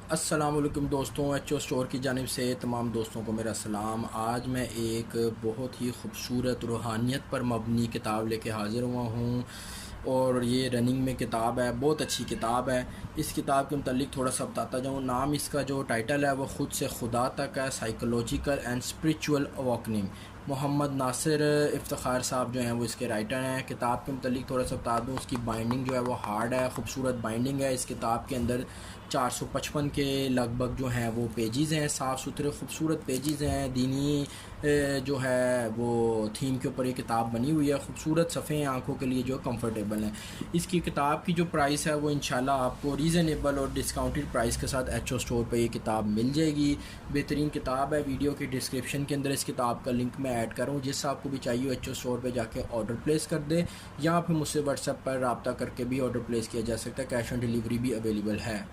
अस्सलामुअलैकुम दोस्तों, HO. Store की जानिब से तमाम दोस्तों को मेरा सलाम। आज मैं एक बहुत ही खूबसूरत रूहानियत पर मबनी किताब लेके हाज़िर हुआ हूँ और ये रनिंग में किताब है, बहुत अच्छी किताब है। इस किताब के मुतालिक थोड़ा सा बताता जाऊँ। नाम इसका जो टाइटल है वो ख़ुद से खुदा तक है, psychological and spiritual awakening. Mohammad Nasir Iftikhar साहब जो हैं वो इसके राइटर हैं। किताब के मुतालिक थोड़ा सा बता दूँ, उसकी बाइंडिंग जो है वो हार्ड है, खूबसूरत बाइंडिंग है। इस किताब के अंदर 455 के लगभग जो हैं वो पेजेस हैं, साफ़ सुथरे खूबसूरत पेजेस हैं। दीनी जो है वो थीम के ऊपर ये किताब बनी हुई है। खूबसूरत सफ़े हैं, आँखों के लिए जो कंफर्टेबल हैं। इसकी किताब की जो प्राइस है वो इंशाल्लाह आपको रीज़नेबल और डिस्काउंटेड प्राइस के साथ एच.ओ. स्टोर पे ये किताब मिल जाएगी। बेहतरीन किताब है। वीडियो के डिस्क्रिप्शन के अंदर इस किताब का लिंक मैं ऐड करूँ, जिससे आपको भी चाहिए एच.ओ. स्टोर पे जाके ऑर्डर प्लेस कर दे, या फिर मुझसे व्हाट्सएप पर रब्ता करके भी ऑर्डर प्लेस किया जा सकता है। कैश ऑन डिलीवरी भी अवेलेबल है।